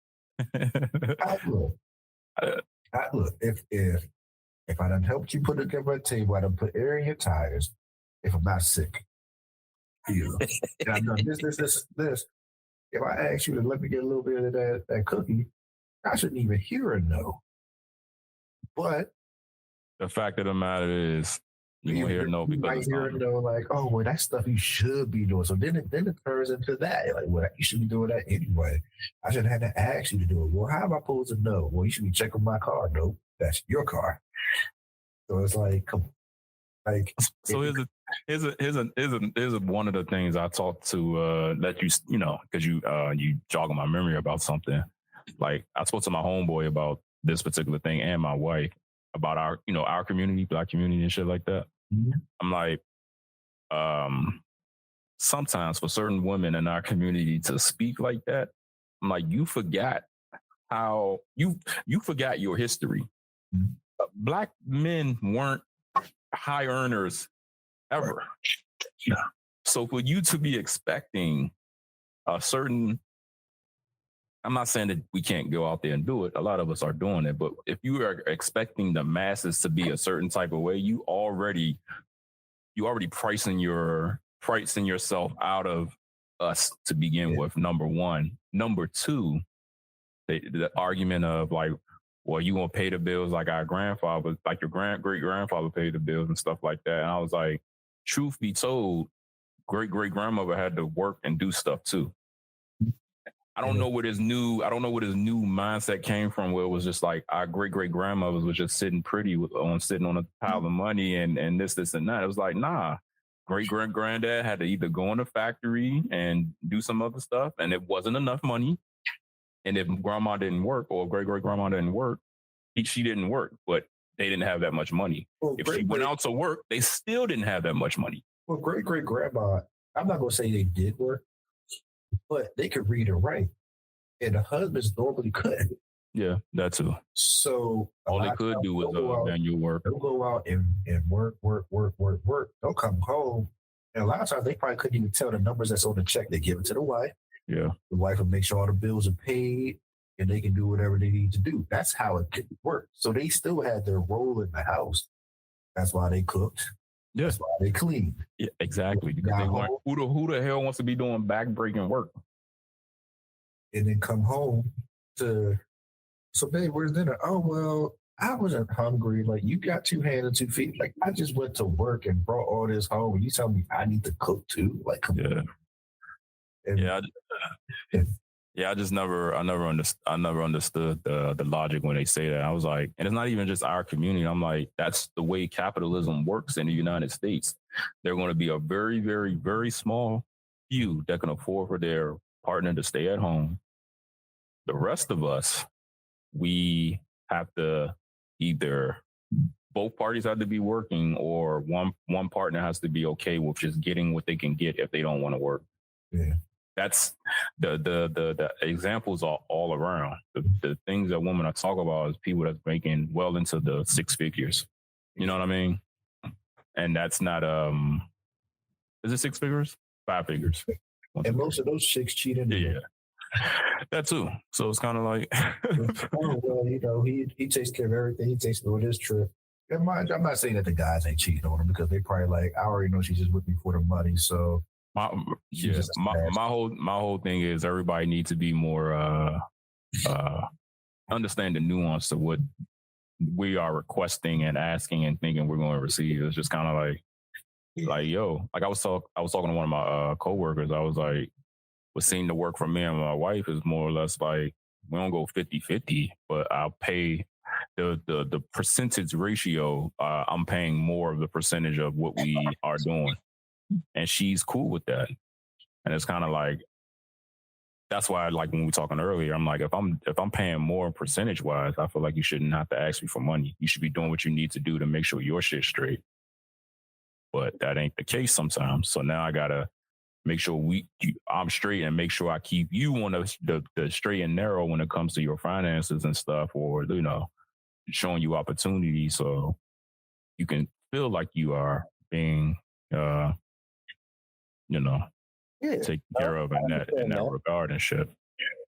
Look, if I done helped you put it together at the table, I done put air in your tires. If I'm not sick, and I've done this. If I ask you to let me get a little bit of that cookie, I shouldn't even hear a no. But the fact of the matter is, you won't hear no because it's hear a no, like, oh, well, that's stuff you should be doing. So then it turns into that. Like, well, you should be doing that anyway. I shouldn't have to ask you to do it. Well, how am I supposed to know? Well, you should be checking my car. No, that's your car. So it's like, come on. Like, so here's one of the things I talked to that because you jogging my memory about something. Like I spoke to my homeboy about this particular thing and my wife about our community, Black community and shit like that. Mm-hmm. I'm like, sometimes for certain women in our community to speak like that, I'm like, you forgot how you forgot your history. Mm-hmm. Black men weren't high earners ever. Yeah. So for you to be expecting a certain, I'm not saying that we can't go out there and do it. A lot of us are doing it. But if you are expecting the masses to be a certain type of way, you already pricing yourself out of us to begin with, number one. Number two, the argument of like, well, you won't pay the bills like our grandfather, like your great-grandfather paid the bills and stuff like that. And I was like, truth be told, great-great-grandmother had to work and do stuff too. I don't know what his new mindset came from, where it was just like our great-great-grandmothers was just sitting pretty sitting on a pile of money and this and that. It was like, nah, great-great-granddad had to either go in the factory and do some other stuff, and it wasn't enough money. And if grandma didn't work or great-great-grandma didn't work, she didn't work, but they didn't have that much money. Well, if she went out to work, they still didn't have that much money. Well, great-great-grandma, I'm not going to say they did work, but they could read and write. And the husbands normally couldn't. Yeah, that too. So all they could do was manual work. They'll go out and work. They'll come home. And a lot of times they probably couldn't even tell the numbers that's on the check. They give it to the wife. Yeah. The wife will make sure all the bills are paid and they can do whatever they need to do. That's how it could work. So they still had their role in the house. That's why they cooked. Yeah. That's why they cleaned. Yeah, exactly. Because they weren't, who the hell wants to be doing back-breaking work? And then come home so babe, where's dinner? Oh, well, I wasn't hungry. Like, you got 2 hands and 2 feet. Like, I just went to work and brought all this home. And you tell me I need to cook too? Like, come on. And, I never understood the logic when they say that. I was like, and it's not even just our community. I'm like, that's the way capitalism works in the United States. They're going to be a very, very, very small few that can afford for their partner to stay at home. The rest of us, we have to either both parties have to be working, or one partner has to be okay with just getting what they can get if they don't want to work. Yeah. That's the examples are all around. The things that women are talking about is people that's making well into the 6 figures. You know what I mean? And that's not is it 6 figures? 5 figures. And most of those chicks cheat anyway. Yeah. That too. So it's kind of like, oh, well, he takes care of everything. He takes care of his trip. And I'm not saying that the guys ain't cheating on him, because they probably like, I already know she's just with me for the money. So my whole thing is everybody needs to be more understand the nuance of what we are requesting and asking and thinking we're going to receive. It's just kind of like, Like, yo, like I was talking to one of my coworkers. I was like, what seemed to work for me and my wife is more or less like we don't go 50-50, but I'll pay the percentage ratio. I'm paying more of the percentage of what we are doing, and she's cool with that. And it's kind of like that's why, like when we were talking earlier, I'm like, if I'm paying more percentage wise, I feel like you shouldn't have to ask me for money. You should be doing what you need to do to make sure your shit's straight. But that ain't the case sometimes. So now I gotta make sure I'm straight and make sure I keep you on the straight and narrow when it comes to your finances and stuff, or showing you opportunities so you can feel like you are being taken care of in that regard and shit.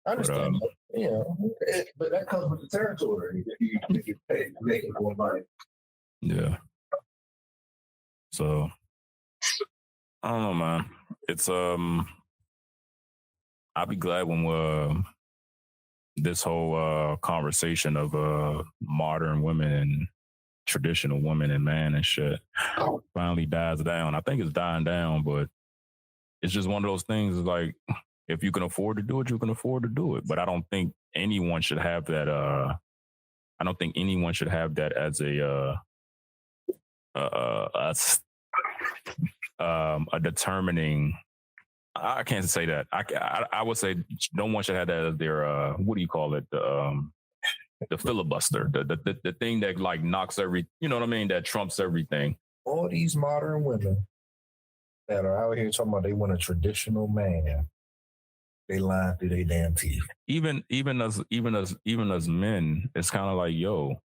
I understand that. But that comes with the territory. If you pay, make it more money. Yeah. So I don't know, man. It's I'll be glad when this whole conversation of modern women and traditional women and man and shit finally dies down. I think it's dying down, but it's just one of those things. Is like if you can afford to do it, you can afford to do it. But I don't think anyone should have that. I don't think anyone should have that as a determining. I can't say that. I would say no one should have that as their what do you call it? The filibuster, the thing that like knocks every, you know what I mean? That trumps everything. All these modern women that are out here talking about they want a traditional man, they lying through their damn teeth. Even as men, it's kind of like, yo,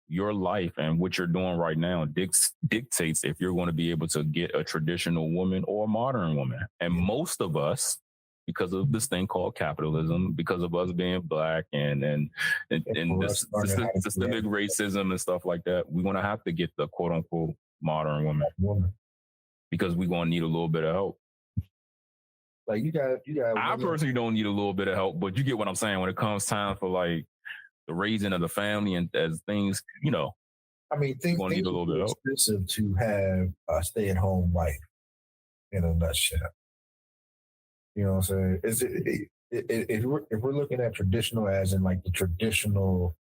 your life and what you're doing right now dictates if you're going to be able to get a traditional woman or a modern woman. And most of us, because of this thing called capitalism, because of us being black and this systemic racism and stuff like that, we're going to have to get the quote unquote modern woman because we're going to need a little bit of help. Like you got. I personally don't need a little bit of help, but you get what I'm saying when it comes time for like the raising of the family and as things, I mean, things need a little bit of help. Expensive to have a stay-at-home wife in a nutshell. You know what I'm saying? If we're looking at traditional as in like the traditional,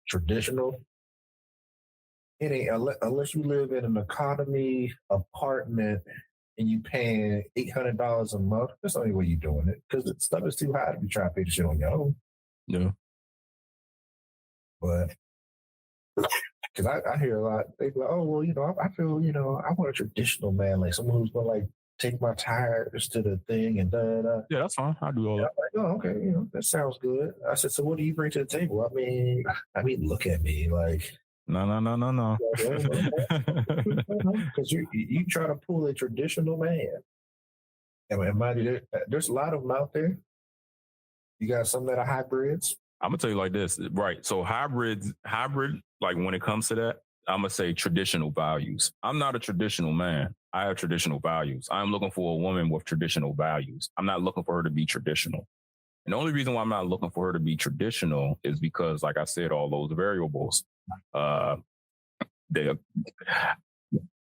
it ain't unless you live in an economy apartment and you paying $800 a month. That's the only way you're doing it because the stuff is too high to be trying to pay the shit on your own. Yeah. But because I hear a lot, they be like, oh well, I feel I want a traditional man, like someone who's gonna like take my tires to the thing and da. Yeah, that's fine. I do all that. I'm like, oh, okay, that sounds good. I said, so what do you bring to the table? I mean, look at me like. No. Because you try to pull a traditional man. And mind you, there's a lot of them out there. You got some that are hybrids. I'm gonna tell you like this, right? So hybrid, like when it comes to that, I'm gonna say traditional values. I'm not a traditional man. I have traditional values. I'm looking for a woman with traditional values. I'm not looking for her to be traditional. And the only reason why I'm not looking for her to be traditional is because, like I said, all those variables.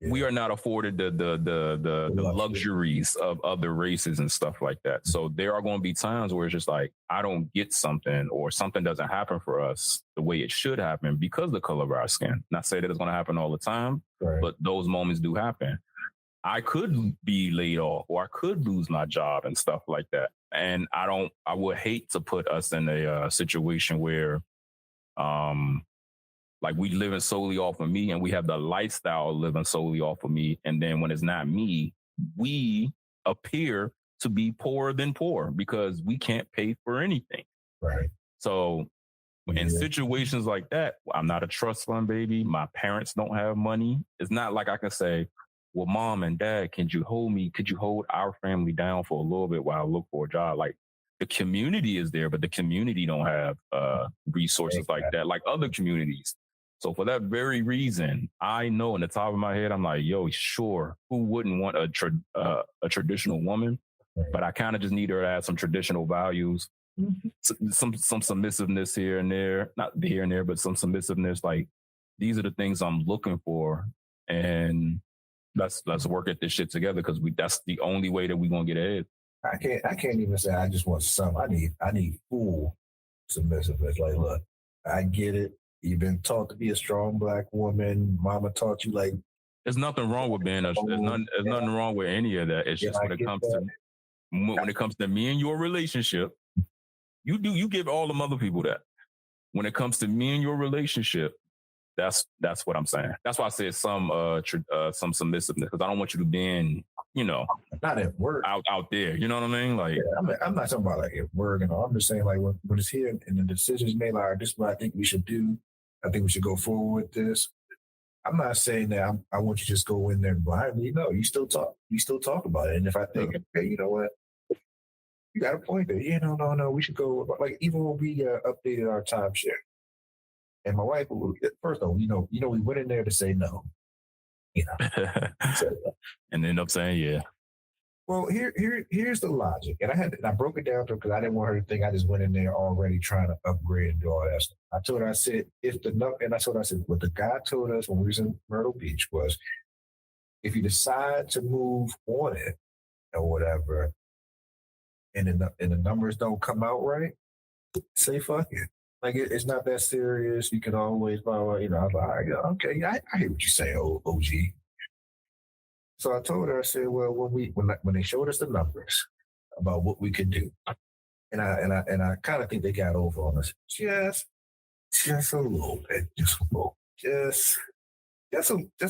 We are not afforded the luxuries of other races and stuff like that. So there are going to be times where it's just like, I don't get something or something doesn't happen for us the way it should happen because of the color of our skin. Not say that it's going to happen all the time, right, but those moments do happen. I could be laid off or I could lose my job and stuff like that. And I would hate to put us in a situation where, like we living solely off of me and we have the lifestyle of living solely off of me. And then when it's not me, we appear to be poorer than poor because we can't pay for anything. Right. So in situations like that, I'm not a trust fund baby. My parents don't have money. It's not like I can say, well, mom and dad, could you hold our family down for a little bit while I look for a job? Like the community is there, but the community don't have resources like that, like other communities. So for that very reason, I know in the top of my head, I'm like, yo, sure, who wouldn't want a traditional woman? But I kind of just need her to have some traditional values, some submissiveness here and there, not here and there, but some submissiveness. Like these are the things I'm looking for. And let's work at this shit together because that's the only way that we're gonna get ahead. I can't even say I just want some. I need full submissiveness. Like, look, I get it. You've been taught to be a strong black woman. Mama taught you like. There's nothing wrong with being there's nothing wrong with any of that. It's just when it comes to me and your relationship, you give all them other people that. When it comes to me and your relationship, that's what I'm saying. That's why I said some submissiveness because I don't want you to be in, not at work out there. You know what I mean? Like, yeah, I'm not talking about like at work and all. I'm just saying like when it's here and the decisions made, like this is what I think we should do. I think we should go forward with this. I'm not saying that I want you to just go in there blindly. No, you still talk about it. And if I think, okay, you know what, you got a point there. Yeah, no, we should go. Like even when we updated our timeshare, and my wife, first of all, we went in there to say no, and end up saying yeah. Well, here's the logic, and I broke it down to her because I didn't want her to think I just went in there already trying to upgrade and do all that stuff. I told her, I said, what the guy told us when we was in Myrtle Beach was, if you decide to move on it or whatever, and the numbers don't come out right, say fuck it. Like it's not that serious. You can always, I was like, okay, I hear what you say, OG. So I told her, I said, well, when they showed us the numbers about what we could do, and I kind of think they got over on us just a little bit, just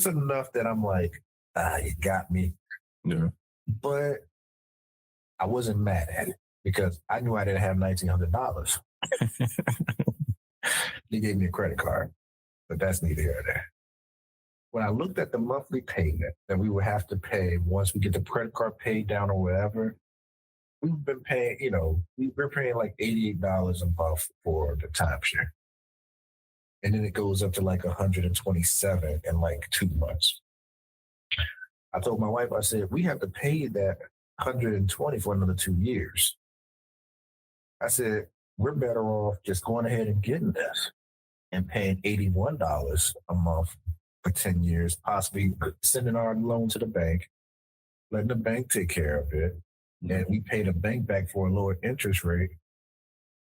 enough that I'm like, you got me. Yeah. But I wasn't mad at it because I knew I didn't have $1,900. They gave me a credit card, but that's neither here nor there. When I looked at the monthly payment that we would have to pay once we get the credit card paid down or whatever, we've been paying, we're paying like $88 a month for the timeshare. And then it goes up to like $127 in like 2 months. I told my wife, I said, we have to pay that $120 for another 2 years. I said, we're better off just going ahead and getting this and paying $81 a month for 10 years, possibly sending our loan to the bank, letting the bank take care of it. And we pay the bank back for a lower interest rate,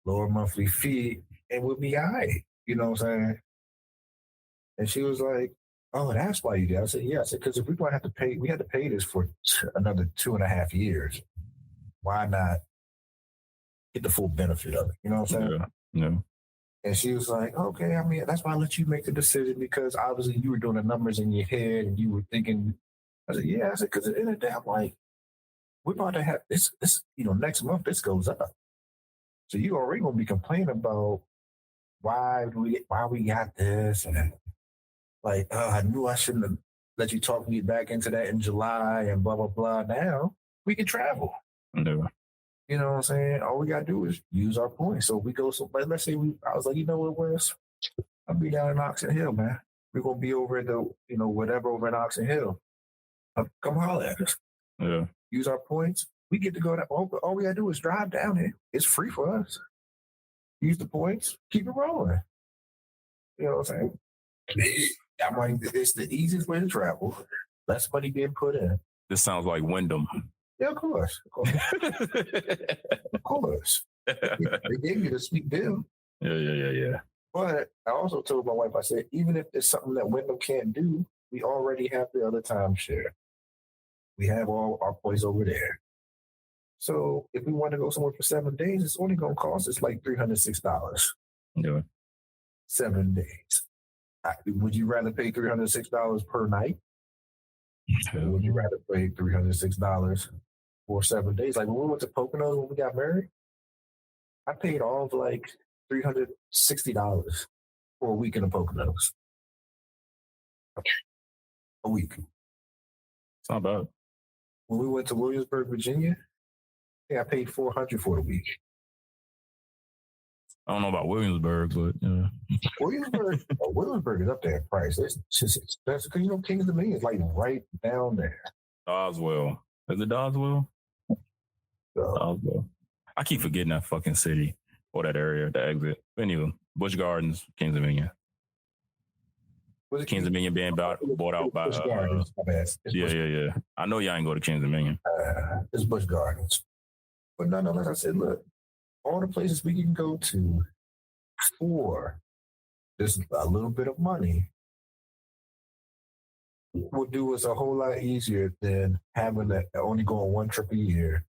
lower monthly fee, and we'll be all right. You know what I'm saying? And she was like, oh, that's why you did. I said, yeah. I said, because if we're going to have to pay, we had to pay this for another 2.5 years. Why not get the full benefit of it? You know what I'm saying? Yeah. And she was like, okay, I mean, that's why I let you make the decision because obviously you were doing the numbers in your head and you were thinking, I said, yeah. I said, because at the end of the day, I'm like, we're about to have this, next month, this goes up. So you already going to be complaining about why we got this. And like, I knew I shouldn't have let you talk me back into that in July and blah, blah, blah. Now we can travel. No. You know what I'm saying? All we got to do is use our points. So we go, let's say I was like, you know what, Wes? I'll be down in Oxon Hill, man. We're going to be over at the, whatever over in Oxon Hill. Come holler at us. Yeah. Use our points. We get to go down. All we got to do is drive down here. It's free for us. Use the points. Keep it rolling. You know what I'm saying? I'm like, it's the easiest way to travel. Less money being put in. This sounds like Wyndham. Yeah, of course. Of course. They gave me the sweet deal. Yeah. But I also told my wife, I said, even if there's something that Wyndham can't do, we already have the other timeshare. We have all our points over there. So if we want to go somewhere for 7 days, it's only going to cost us like $306. Yeah. 7 days. Would you rather pay $306 per night? Or would you rather pay $306 for 7 days? Like when we went to Poconos when we got married, I paid all of like $360 for a week in the Poconos. A week. It's not bad. When we went to Williamsburg, Virginia, I paid $400 for the week. I don't know about Williamsburg, but yeah. Williamsburg is up there in price. That's because Kings Dominion is like right down there. Doswell. Is it Doswell? Doswell. I keep forgetting that fucking city or that area, the exit. But anyway, Busch Gardens, Kings Dominion. Was it Kansas Million being bought out by. Busch Gardens. My bad. It's Busch, Yeah. I know y'all ain't go to Kansas Million. it's Busch Gardens. But nonetheless, I said, look, all the places we can go to for just a little bit of money will do us a whole lot easier than having that only going one trip a year.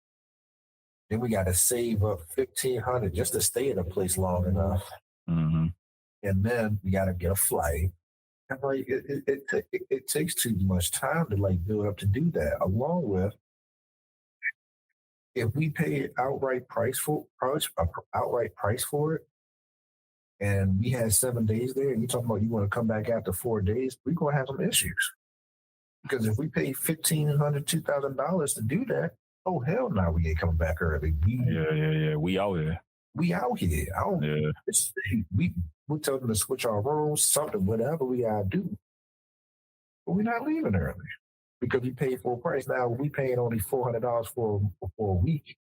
Then we got to save up $1,500 just to stay in a place long enough, and then we got to get a flight. And like it takes too much time to like build up to do that. Along with if we pay outright price for it, and we had 7 days there, and you talking about you want to come back after 4 days, we're gonna have some issues. Because if we pay $1,500, $2,000 to do that, oh hell no, we ain't coming back early. Yeah. We out here. We out here. We tell them to switch our rooms, something, whatever we gotta do. But we're not leaving early because we paid full price. Now we paying only $400 for a week,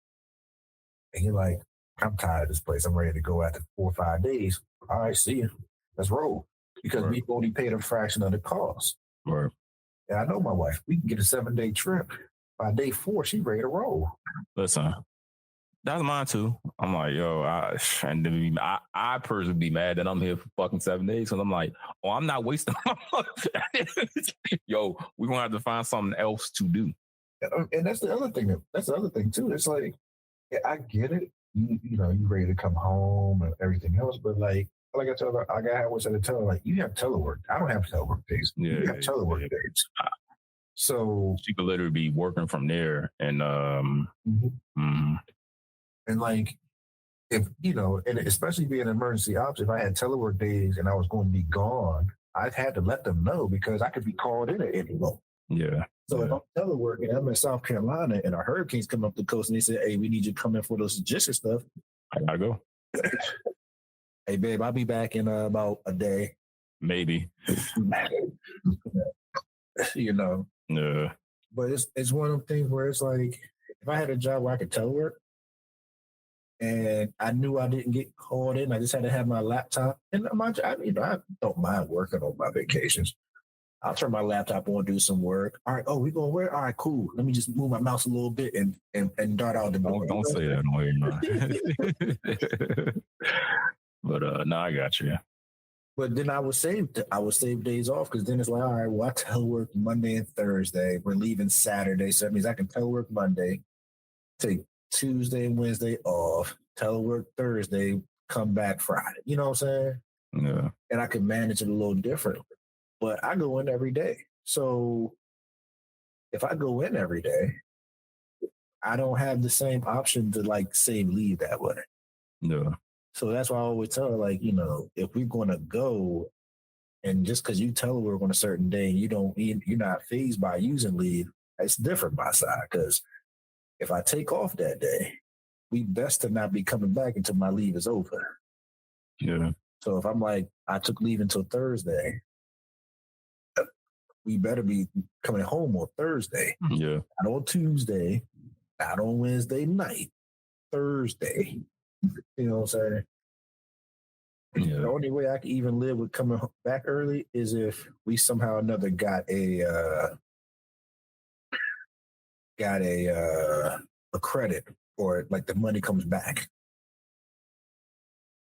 and you're like, I'm tired of this place. I'm ready to go after 4 or 5 days. All right, see you. Let's roll. Because we only paid a fraction of the cost. Right. And I know my wife. We can get a 7-day trip. By day 4, she's ready to roll. Listen, that's mine too. I'm like, yo, I personally be mad that I'm here for fucking 7 days because I'm like, oh, I'm not wasting my money. Yo, we're gonna have to find something else to do. And that's the other thing. That's the other thing too. It's like, yeah, I get it. You know, you ready to come home and everything else, but like I tell her, I always had to tell her, like, you have telework. I don't have telework days. You have telework days. So she could literally be working from there, and and like if you know, and especially being an emergency ops, if I had telework days and I was going to be gone, I had to let them know because I could be called in at any moment. Yeah. So if I'm teleworking, I'm in South Carolina, and a hurricane's come up the coast, and they say, "Hey, we need you to come in for those logistics stuff." I gotta go. Hey, babe, I'll be back in about a day. Maybe. You know. Yeah. But it's one of them things where it's like, if I had a job where I could telework, and I knew I didn't get called in, I just had to have my laptop. And I don't mind working on my vacations. I'll turn my laptop on, do some work. All right. Oh, we going where? All right, cool. Let me just move my mouse a little bit and dart out the door. Don't say that no way, man. But no, I got you. But then I would save days off because then it's like, all right, well, I telework Monday and Thursday. We're leaving Saturday, so that means I can telework Monday, take Tuesday and Wednesday off, telework Thursday, come back Friday. You know what I'm saying? Yeah. And I can manage it a little differently. But I go in every day. So if I go in every day, I don't have the same option to like save leave that way. Yeah. So that's why I always tell her, like, you know, if we're going to go, and just because you telework on a certain day, you're not fazed by using leave, it's different my side. Because if I take off that day, we best to not be coming back until my leave is over. Yeah. So if I'm like, I took leave until Thursday, we better be coming home on Thursday. Yeah. Not on Tuesday, not on Wednesday night, Thursday. You know what I'm saying? Yeah. The only way I can even live with coming back early is if we somehow or another got a credit, or like the money comes back.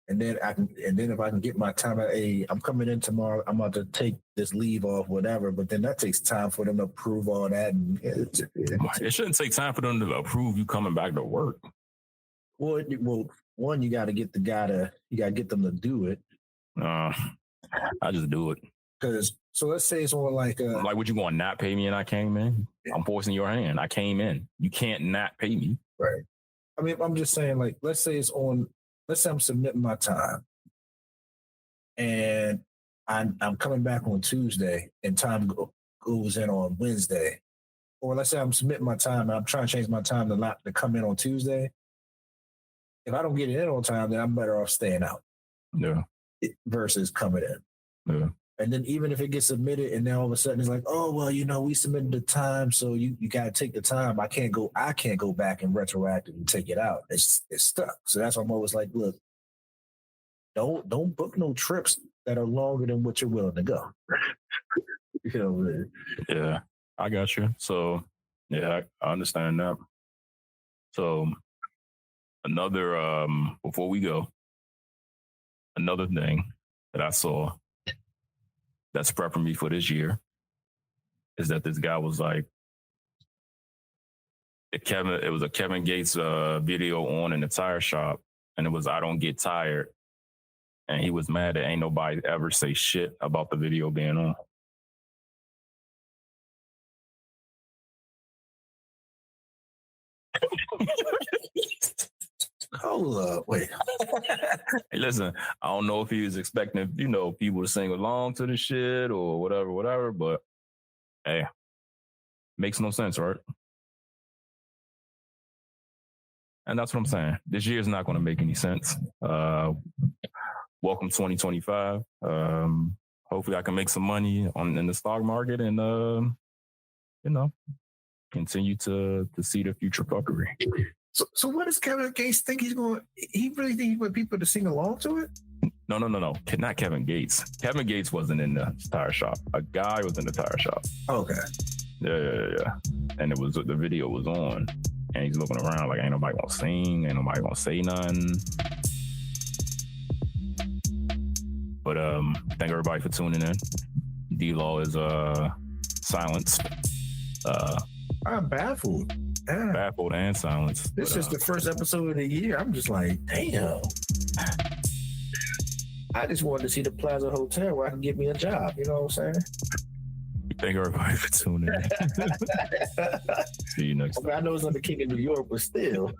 And then if I can get my time at I'm coming in tomorrow, I'm about to take this leave off, whatever. But then that takes time for them to approve all that. And it shouldn't take time for them to approve you coming back to work. Well, one, you got to get get them to do it. I just do it. So let's say it's on like what, you going to not pay me and I came in? I'm forcing your hand. I came in. You can't not pay me. Right. I mean, I'm just saying, like, let's say I'm submitting my time and I'm coming back on Tuesday and time goes in on Wednesday. Or let's say I'm submitting my time and I'm trying to change my time to come in on Tuesday. If I don't get it in on time, then I'm better off staying out. Yeah. Versus coming in. Yeah. And then even if it gets submitted and then all of a sudden it's like, oh, well, you know, we submitted the time, so you got to take the time. I can't go back and retroactively take it out. It's stuck. So that's why I'm always like, look, don't book no trips that are longer than what you're willing to go. You know, man. Yeah, I got you. So, yeah, I understand that. So, another, before we go, another thing that I saw that's prepping me for this year is that this guy was like, it was a Kevin Gates video on in the tire shop, and it was I Don't Get Tired. And he was mad that ain't nobody ever say shit about the video being on. Hold up, wait. Hey, listen, I don't know if he was expecting, people to sing along to the shit or whatever, but hey, makes no sense, right? And that's what I'm saying. This year is not going to make any sense. Welcome 2025. Hopefully I can make some money in the stock market and, continue to see the future fuckery. So what does Kevin Gates think he's going? He really think he want people to sing along to it? No. Not Kevin Gates. Kevin Gates wasn't in the tire shop. A guy was in the tire shop. Okay. Yeah. And the video was on, and he's looking around like ain't nobody gonna sing, ain't nobody gonna say nothing. But thank everybody for tuning in. DeLaw is silenced. I'm baffled. Yeah. Baffled and silenced. This is the first episode of the year. I'm just like, damn. I just wanted to see the Plaza Hotel where I can get me a job. You know what I'm saying? Thank everybody for tuning in. See you next time. I know it's not the king of New York, but still.